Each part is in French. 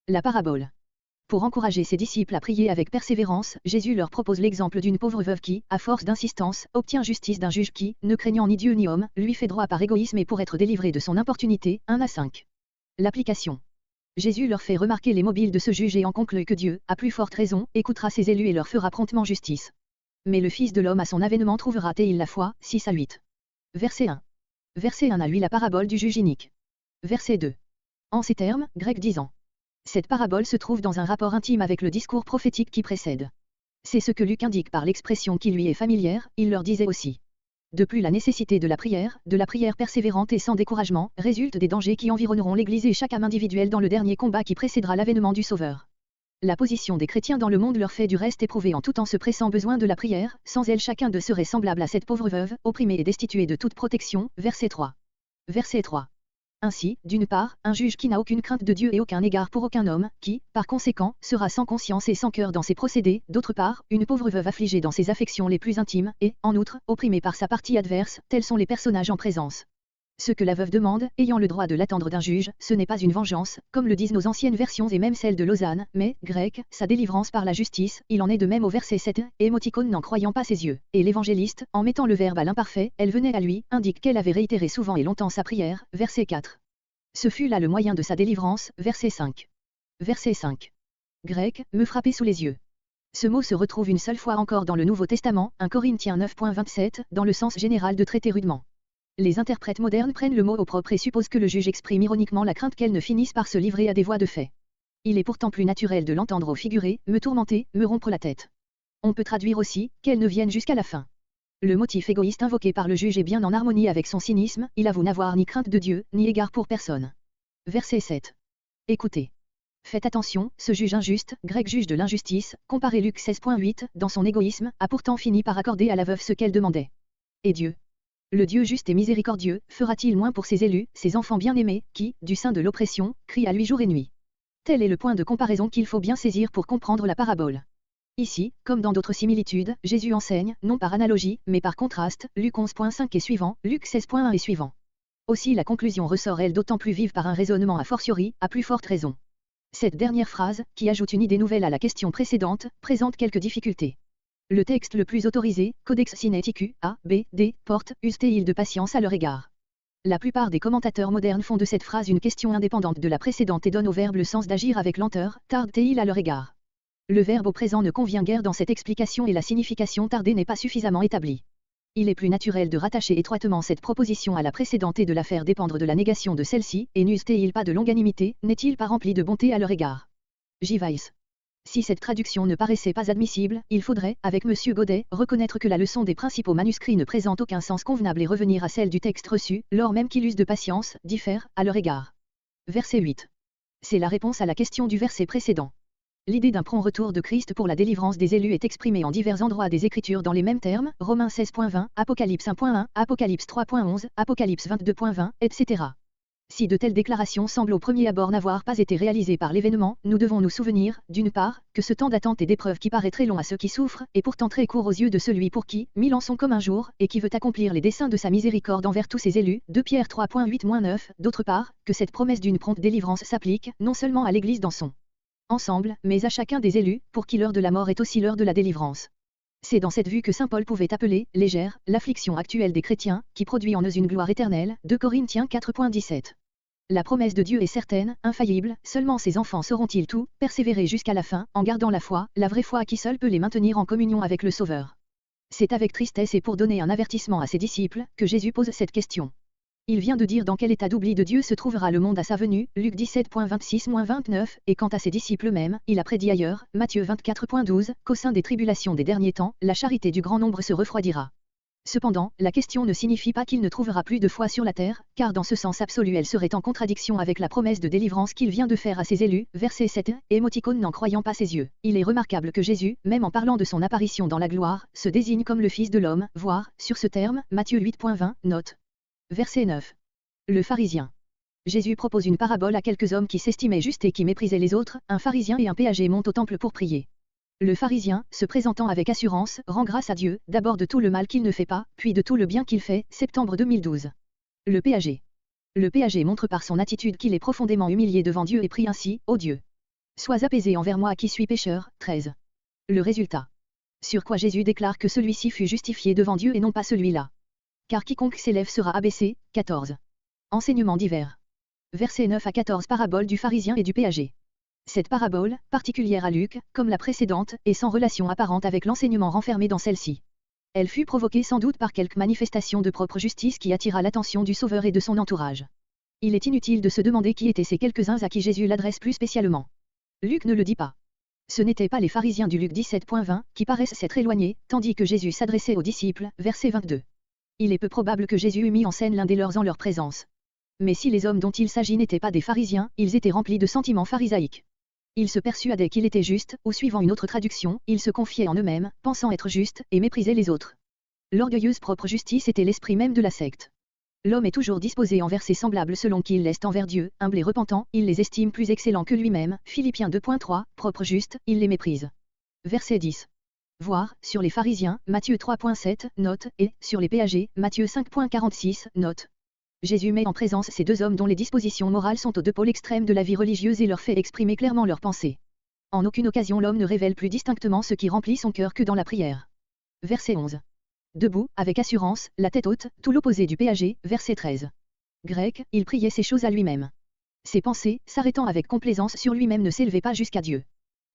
La parabole. Pour encourager ses disciples à prier avec persévérance, Jésus leur propose l'exemple d'une pauvre veuve qui, à force d'insistance, obtient justice d'un juge qui, ne craignant ni Dieu ni homme, lui fait droit par égoïsme et pour être délivré de son importunité. 1 à 5. L'application. Jésus leur fait remarquer les mobiles de ce juge et en conclut que Dieu, à plus forte raison, écoutera ses élus et leur fera promptement justice. Mais le Fils de l'homme à son avènement trouvera-t-il la foi? 6 à 8. Verset 1. Verset 1 à lui la parabole du juge inique. Verset 2. En ces termes, grec disant. Cette parabole se trouve dans un rapport intime avec le discours prophétique qui précède. C'est ce que Luc indique par l'expression qui lui est familière, il leur disait aussi. De plus la nécessité de la prière persévérante et sans découragement, résulte des dangers qui environneront l'Église et chaque âme individuelle dans le dernier combat qui précédera l'avènement du Sauveur. La position des chrétiens dans le monde leur fait du reste éprouver en tout temps ce pressant besoin de la prière, sans elle chacun d'eux serait semblable à cette pauvre veuve, opprimée et destituée de toute protection. Verset 3. Verset 3. Ainsi, d'une part, un juge qui n'a aucune crainte de Dieu et aucun égard pour aucun homme, qui, par conséquent, sera sans conscience et sans cœur dans ses procédés, d'autre part, une pauvre veuve affligée dans ses affections les plus intimes, et, en outre, opprimée par sa partie adverse, tels sont les personnages en présence. Ce que la veuve demande, ayant le droit de l'attendre d'un juge, ce n'est pas une vengeance, comme le disent nos anciennes versions et même celles de Lausanne, mais, grec, sa délivrance par la justice. Il en est de même au verset 7, émoticône n'en croyant pas ses yeux. Et l'évangéliste, en mettant le verbe à l'imparfait, elle venait à lui, indique qu'elle avait réitéré souvent et longtemps sa prière. Verset 4. Ce fut là le moyen de sa délivrance. Verset 5. Verset 5. Grec, me frapper sous les yeux. Ce mot se retrouve une seule fois encore dans le Nouveau Testament, 1 Corinthiens 9.27, dans le sens général de traiter rudement. Les interprètes modernes prennent le mot au propre et supposent que le juge exprime ironiquement la crainte qu'elle ne finisse par se livrer à des voies de fait. Il est pourtant plus naturel de l'entendre au figuré, me tourmenter, me rompre la tête. On peut traduire aussi, qu'elle ne vienne jusqu'à la fin. Le motif égoïste invoqué par le juge est bien en harmonie avec son cynisme, il avoue n'avoir ni crainte de Dieu, ni égard pour personne. Verset 7. Écoutez. Faites attention, ce juge injuste, grec juge de l'injustice, comparé Luc 16.8, dans son égoïsme, a pourtant fini par accorder à la veuve ce qu'elle demandait. Et Dieu, le Dieu juste et miséricordieux, fera-t-il moins pour ses élus, ses enfants bien-aimés, qui, du sein de l'oppression, crient à lui jour et nuit? Tel est le point de comparaison qu'il faut bien saisir pour comprendre la parabole. Ici, comme dans d'autres similitudes, Jésus enseigne, non par analogie, mais par contraste, Luc 11.5 et suivant, Luc 16.1 et suivant. Aussi la conclusion ressort elle d'autant plus vive par un raisonnement a fortiori, à plus forte raison. Cette dernière phrase, qui ajoute une idée nouvelle à la question précédente, présente quelques difficultés. Le texte le plus autorisé, Codex Sinaiticus, A, B, D, porte, use-t-il de patience à leur égard. La plupart des commentateurs modernes font de cette phrase une question indépendante de la précédente et donnent au verbe le sens d'agir avec lenteur, tarde-t-il à leur égard. Le verbe au présent ne convient guère dans cette explication et la signification tarder n'est pas suffisamment établie. Il est plus naturel de rattacher étroitement cette proposition à la précédente et de la faire dépendre de la négation de celle-ci, et n'use-t-il pas de longanimité, n'est-il pas rempli de bonté à leur égard? J. Weiss. Si cette traduction ne paraissait pas admissible, il faudrait, avec M. Godet, reconnaître que la leçon des principaux manuscrits ne présente aucun sens convenable et revenir à celle du texte reçu, lors même qu'il use de patience, diffère, à leur égard. Verset 8. C'est la réponse à la question du verset précédent. L'idée d'un prompt retour de Christ pour la délivrance des élus est exprimée en divers endroits des Écritures dans les mêmes termes, Romains 16.20, Apocalypse 1.1, Apocalypse 3.11, Apocalypse 22.20, etc. Si de telles déclarations semblent au premier abord n'avoir pas été réalisées par l'événement, nous devons nous souvenir, d'une part, que ce temps d'attente et d'épreuve qui paraît très long à ceux qui souffrent, est pourtant très court aux yeux de celui pour qui, 1000 ans sont comme un jour, et qui veut accomplir les desseins de sa miséricorde envers tous ses élus, 2 Pierre 3.8-9, d'autre part, que cette promesse d'une prompte délivrance s'applique, non seulement à l'Église dans son ensemble, mais à chacun des élus, pour qui l'heure de la mort est aussi l'heure de la délivrance. C'est dans cette vue que saint Paul pouvait appeler, légère, l'affliction actuelle des chrétiens, qui produit en eux une gloire éternelle, 2 Corinthiens 4.17. La promesse de Dieu est certaine, infaillible, seulement ses enfants sauront-ils tout, persévérer jusqu'à la fin, en gardant la vraie foi qui seule peut les maintenir en communion avec le Sauveur. C'est avec tristesse et pour donner un avertissement à ses disciples, que Jésus pose cette question. Il vient de dire dans quel état d'oubli de Dieu se trouvera le monde à sa venue, Luc 17.26-29, et quant à ses disciples eux-mêmes, il a prédit ailleurs, Matthieu 24.12, qu'au sein des tribulations des derniers temps, la charité du grand nombre se refroidira. Cependant, la question ne signifie pas qu'il ne trouvera plus de foi sur la terre, car dans ce sens absolu elle serait en contradiction avec la promesse de délivrance qu'il vient de faire à ses élus, verset 7, émoticône n'en croyant pas ses yeux. Il est remarquable que Jésus, même en parlant de son apparition dans la gloire, se désigne comme le Fils de l'homme, voire, sur ce terme, Matthieu 8.20, note. Verset 9. Le pharisien. Jésus propose une parabole à quelques hommes qui s'estimaient justes et qui méprisaient les autres, un pharisien et un péager montent au temple pour prier. Le pharisien, se présentant avec assurance, rend grâce à Dieu, d'abord de tout le mal qu'il ne fait pas, puis de tout le bien qu'il fait, septembre 2012. Le péager. Le péager montre par son attitude qu'il est profondément humilié devant Dieu et prie ainsi, ô Dieu. Sois apaisé envers moi qui suis pécheur. 13. Le résultat. Sur quoi Jésus déclare que celui-ci fut justifié devant Dieu et non pas celui-là. Car quiconque s'élève sera abaissé. 14. Enseignements divers. Versets 9 à 14. Parabole du pharisien et du péager. Cette parabole, particulière à Luc, comme la précédente, est sans relation apparente avec l'enseignement renfermé dans celle-ci. Elle fut provoquée sans doute par quelque manifestation de propre justice qui attira l'attention du Sauveur et de son entourage. Il est inutile de se demander qui étaient ces quelques-uns à qui Jésus l'adresse plus spécialement. Luc ne le dit pas. Ce n'étaient pas les pharisiens du Luc 17.20, qui paraissent s'être éloignés, tandis que Jésus s'adressait aux disciples, verset 22. Il est peu probable que Jésus eût mis en scène l'un des leurs en leur présence. Mais si les hommes dont il s'agit n'étaient pas des pharisiens, ils étaient remplis de sentiments pharisaïques. Ils se persuadaient qu'il était juste, ou suivant une autre traduction, ils se confiaient en eux-mêmes, pensant être justes, et méprisaient les autres. L'orgueilleuse propre justice était l'esprit même de la secte. L'homme est toujours disposé envers ses semblables selon qu'il l'est envers Dieu, humble et repentant, il les estime plus excellents que lui-même, Philippiens 2.3, propre juste, il les méprise. Verset 10. Voir, sur les pharisiens, Matthieu 3.7, note, et, sur les péagers, Matthieu 5.46, note. Jésus met en présence ces deux hommes dont les dispositions morales sont aux deux pôles extrêmes de la vie religieuse et leur fait exprimer clairement leurs pensées. En aucune occasion l'homme ne révèle plus distinctement ce qui remplit son cœur que dans la prière. Verset 11. Debout, avec assurance, la tête haute, tout l'opposé du péager, verset 13. Grec, il priait ces choses à lui-même. Ses pensées, s'arrêtant avec complaisance sur lui-même ne s'élevaient pas jusqu'à Dieu.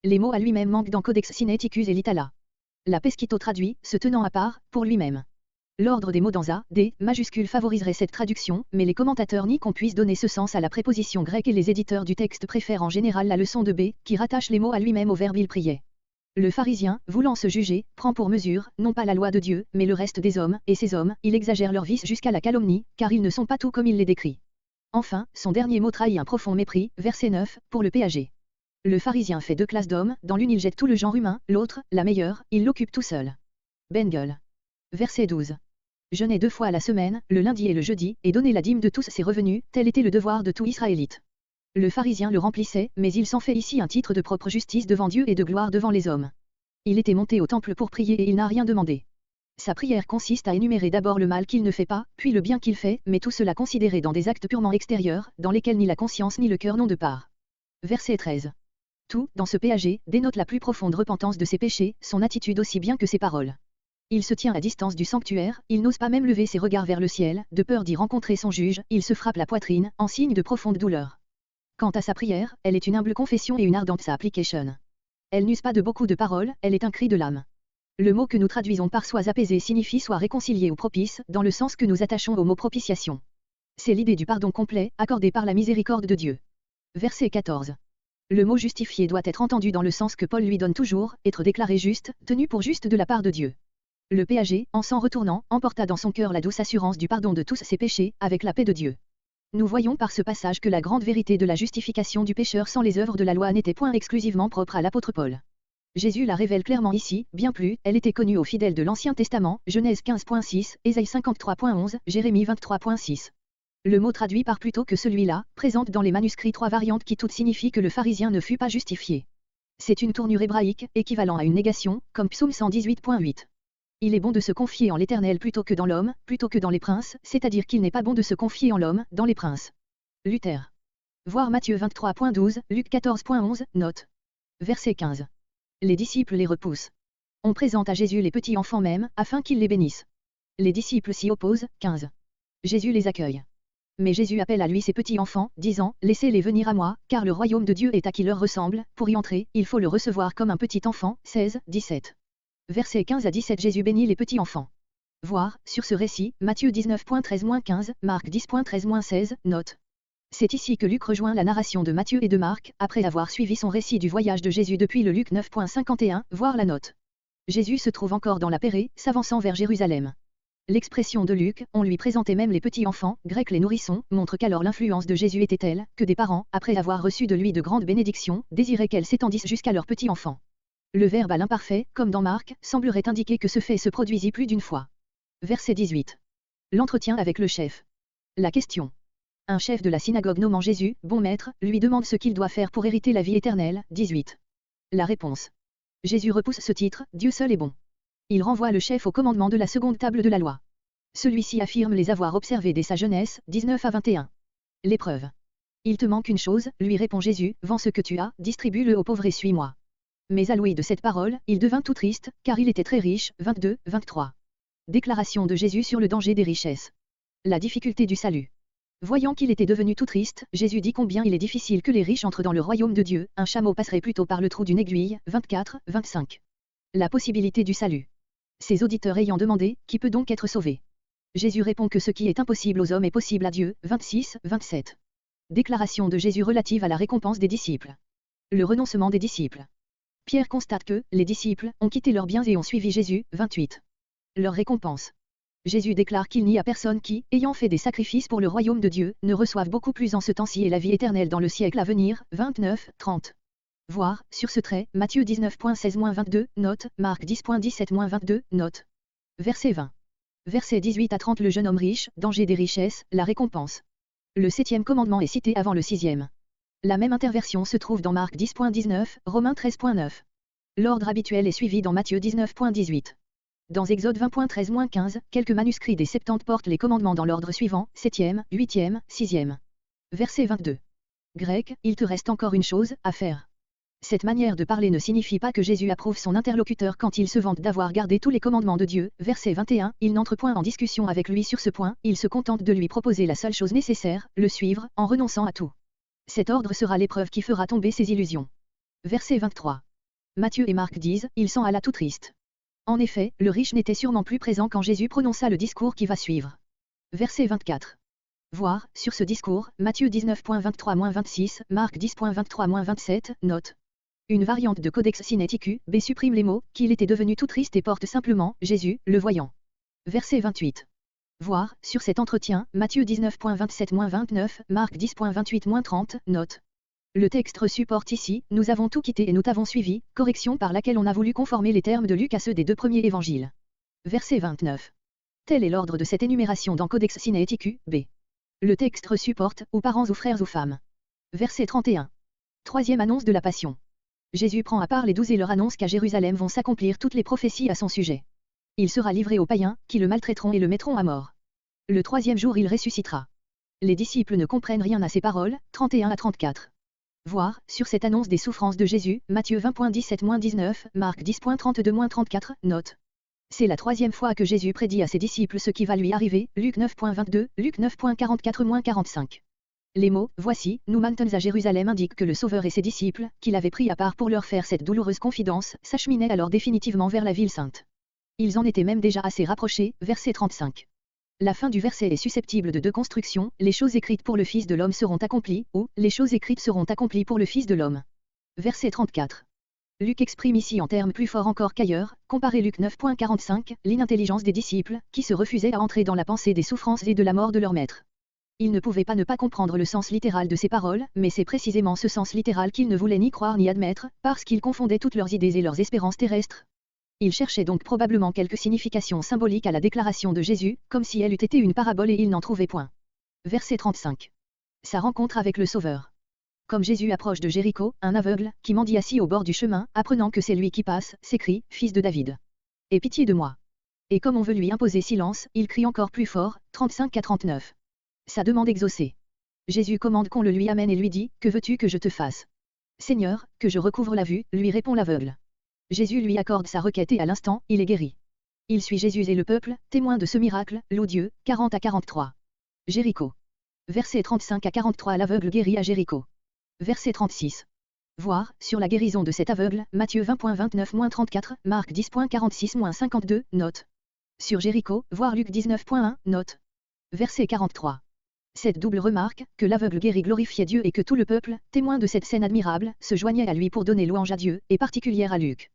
Les mots à lui-même manquent dans Codex Sinaiticus et l'Itala. La Pesquito traduit, se tenant à part, pour lui-même. L'ordre des mots dans A, D, majuscule favoriserait cette traduction, mais les commentateurs nient qu'on puisse donner ce sens à la préposition grecque et les éditeurs du texte préfèrent en général la leçon de B, qui rattache les mots à lui-même au verbe il priait. Le pharisien, voulant se juger, prend pour mesure, non pas la loi de Dieu, mais le reste des hommes, et ces hommes, il exagère leurs vices jusqu'à la calomnie, car ils ne sont pas tout comme il les décrit. Enfin, son dernier mot trahit un profond mépris, verset 9, pour le péager. Le pharisien fait deux classes d'hommes, dans l'une il jette tout le genre humain, l'autre, la meilleure, il l'occupe tout seul. Bengel. Verset 12. Jeûner 2 fois à la semaine, le lundi et le jeudi, et donner la dîme de tous ses revenus, tel était le devoir de tout Israélite. Le pharisien le remplissait, mais il s'en fait ici un titre de propre justice devant Dieu et de gloire devant les hommes. Il était monté au temple pour prier et il n'a rien demandé. Sa prière consiste à énumérer d'abord le mal qu'il ne fait pas, puis le bien qu'il fait, mais tout cela considéré dans des actes purement extérieurs, dans lesquels ni la conscience ni le cœur n'ont de part. Verset 13. Tout, dans ce péager, dénote la plus profonde repentance de ses péchés, son attitude aussi bien que ses paroles. Il se tient à distance du sanctuaire, il n'ose pas même lever ses regards vers le ciel, de peur d'y rencontrer son juge, il se frappe la poitrine, en signe de profonde douleur. Quant à sa prière, elle est une humble confession et une ardente application. Elle n'use pas de beaucoup de paroles, elle est un cri de l'âme. Le mot que nous traduisons par soit apaisé signifie soit réconcilié ou propice, dans le sens que nous attachons au mot propitiation. C'est l'idée du pardon complet, accordé par la miséricorde de Dieu. Verset 14. Le mot justifié doit être entendu dans le sens que Paul lui donne toujours, être déclaré juste, tenu pour juste de la part de Dieu. Le péager, en s'en retournant, emporta dans son cœur la douce assurance du pardon de tous ses péchés, avec la paix de Dieu. Nous voyons par ce passage que la grande vérité de la justification du pécheur sans les œuvres de la loi n'était point exclusivement propre à l'apôtre Paul. Jésus la révèle clairement ici, bien plus, elle était connue aux fidèles de l'Ancien Testament, Genèse 15.6, Ésaïe 53.11, Jérémie 23.6. Le mot traduit par plutôt que celui-là, présente dans les manuscrits 3 variantes qui toutes signifient que le pharisien ne fut pas justifié. C'est une tournure hébraïque, équivalent à une négation, comme Psaume 118.8. Il est bon de se confier en l'Éternel plutôt que dans l'homme, plutôt que dans les princes, c'est-à-dire qu'il n'est pas bon de se confier en l'homme, dans les princes. Luther. Voir Matthieu 23.12, Luc 14.11, note. Verset 15. Les disciples les repoussent. On présente à Jésus les petits enfants même, afin qu'il les bénisse. Les disciples s'y opposent, 15. Jésus les accueille. Mais Jésus appelle à lui ses petits enfants, disant, laissez-les venir à moi, car le royaume de Dieu est à qui leur ressemble, pour y entrer, il faut le recevoir comme un petit enfant, 16, 17. Versets 15 à 17 Jésus bénit les petits enfants. Voir, sur ce récit, Matthieu 19.13-15, Marc 10.13-16, note. C'est ici que Luc rejoint la narration de Matthieu et de Marc, après avoir suivi son récit du voyage de Jésus depuis le Luc 9.51, voir la note. Jésus se trouve encore dans la Pérée, s'avançant vers Jérusalem. L'expression de Luc, on lui présentait même les petits enfants, grecs les nourrissons, montre qu'alors l'influence de Jésus était telle, que des parents, après avoir reçu de lui de grandes bénédictions, désiraient qu'elles s'étendissent jusqu'à leurs petits enfants. Le verbe à l'imparfait, comme dans Marc, semblerait indiquer que ce fait se produisit plus d'une fois. Verset 18. L'entretien avec le chef. La question. Un chef de la synagogue nommant Jésus, bon maître, lui demande ce qu'il doit faire pour hériter la vie éternelle, 18. La réponse. Jésus repousse ce titre, Dieu seul est bon. Il renvoie le chef au commandement de la seconde table de la loi. Celui-ci affirme les avoir observés dès sa jeunesse, 19 à 21. L'épreuve. Il te manque une chose, lui répond Jésus, vends ce que tu as, distribue-le aux pauvres et suis-moi. Mais à l'ouïe de cette parole, il devint tout triste, car il était très riche. 22, 23. Déclaration de Jésus sur le danger des richesses. La difficulté du salut. Voyant qu'il était devenu tout triste, Jésus dit combien il est difficile que les riches entrent dans le royaume de Dieu, un chameau passerait plutôt par le trou d'une aiguille. 24, 25. La possibilité du salut. Ses auditeurs ayant demandé, qui peut donc être sauvé? Jésus répond que ce qui est impossible aux hommes est possible à Dieu. 26, 27. Déclaration de Jésus relative à la récompense des disciples. Le renoncement des disciples. Pierre constate que, les disciples, ont quitté leurs biens et ont suivi Jésus. 28. Leur récompense. Jésus déclare qu'il n'y a personne qui, ayant fait des sacrifices pour le royaume de Dieu, ne reçoive beaucoup plus en ce temps-ci et la vie éternelle dans le siècle à venir. 29, 30. Voir, sur ce trait, Matthieu 19.16-22, note, Marc 10.17-22, note. Verset 20. Verset 18 à 30. Le jeune homme riche, danger des richesses, la récompense. Le 7e commandement est cité avant le 6e. La même interversion se trouve dans Marc 10.19, Romains 13.9. L'ordre habituel est suivi dans Matthieu 19.18. Dans Exode 20.13-15, quelques manuscrits des 70 portent les commandements dans l'ordre suivant, 7e, 8e, 6e. Verset 22. Grec, il te reste encore une chose à faire. Cette manière de parler ne signifie pas que Jésus approuve son interlocuteur quand il se vante d'avoir gardé tous les commandements de Dieu. Verset 21, il n'entre point en discussion avec lui sur ce point, il se contente de lui proposer la seule chose nécessaire, le suivre, en renonçant à tout. Cet ordre sera l'épreuve qui fera tomber ses illusions. Verset 23. Matthieu et Marc disent, il s'en alla tout triste. En effet, le riche n'était sûrement plus présent quand Jésus prononça le discours qui va suivre. Verset 24. Voir, sur ce discours, Matthieu 19.23-26, Marc 10.23-27, note. Une variante de Codex Sinaiticus, B supprime les mots, qu'il était devenu tout triste et porte simplement, Jésus, le voyant. Verset 28. Voir, sur cet entretien, Matthieu 19.27-29, Marc 10.28-30, note. Le texte reçu porte ici, nous avons tout quitté et nous t'avons suivi, correction par laquelle on a voulu conformer les termes de Luc à ceux des deux premiers évangiles. Verset 29. Tel est l'ordre de cette énumération dans Codex Sinaiticus, B. Le texte reçu porte, aux parents ou frères ou femmes. Verset 31. Troisième annonce de la Passion. Jésus prend à part les 12 et leur annonce qu'à Jérusalem vont s'accomplir toutes les prophéties à son sujet. Il sera livré aux païens, qui le maltraiteront et le mettront à mort. Le troisième jour il ressuscitera. Les disciples ne comprennent rien à ces paroles, 31 à 34. Voir, sur cette annonce des souffrances de Jésus, Matthieu 20.17-19, Marc 10.32-34, note. C'est la troisième fois que Jésus prédit à ses disciples ce qui va lui arriver, Luc 9.22, Luc 9.44-45. Les mots « Voici, nous mentons à Jérusalem » indiquent que le Sauveur et ses disciples, qu'il avait pris à part pour leur faire cette douloureuse confidence, s'acheminaient alors définitivement vers la ville sainte. Ils en étaient même déjà assez rapprochés, verset 35. La fin du verset est susceptible de deux constructions, les choses écrites pour le Fils de l'homme seront accomplies, ou les choses écrites seront accomplies pour le Fils de l'homme. Verset 34. Luc exprime ici en termes plus forts encore qu'ailleurs, comparez Luc 9.45, l'inintelligence des disciples, qui se refusaient à entrer dans la pensée des souffrances et de la mort de leur maître. Ils ne pouvaient pas ne pas comprendre le sens littéral de ces paroles, mais c'est précisément ce sens littéral qu'ils ne voulaient ni croire ni admettre, parce qu'ils confondaient toutes leurs idées et leurs espérances terrestres. Ils cherchaient donc probablement quelque signification symbolique à la déclaration de Jésus, comme si elle eût été une parabole et ils n'en trouvaient point. Verset 35. Sa rencontre avec le Sauveur. Comme Jésus approche de Jéricho, un aveugle, qui mendie assis au bord du chemin, apprenant que c'est lui qui passe, s'écrie, « Fils de David. Aie pitié de moi. » Et comme on veut lui imposer silence, il crie encore plus fort, 35 à 39. Sa demande exaucée. Jésus commande qu'on le lui amène et lui dit, « Que veux-tu que je te fasse ? » « Seigneur, que je recouvre la vue, » lui répond l'aveugle. Jésus lui accorde sa requête et à l'instant, il est guéri. Il suit Jésus et le peuple, témoin de ce miracle, loue Dieu, 40 à 43. Jéricho. Verset 35 à 43. L'aveugle guéri à Jéricho. Verset 36. Voir, sur la guérison de cet aveugle, Matthieu 20.29-34, Marc 10.46-52, note. Sur Jéricho, voir Luc 19.1, note. Verset 43. Cette double remarque, que l'aveugle guéri glorifiait Dieu et que tout le peuple, témoin de cette scène admirable, se joignait à lui pour donner louange à Dieu, est particulière à Luc.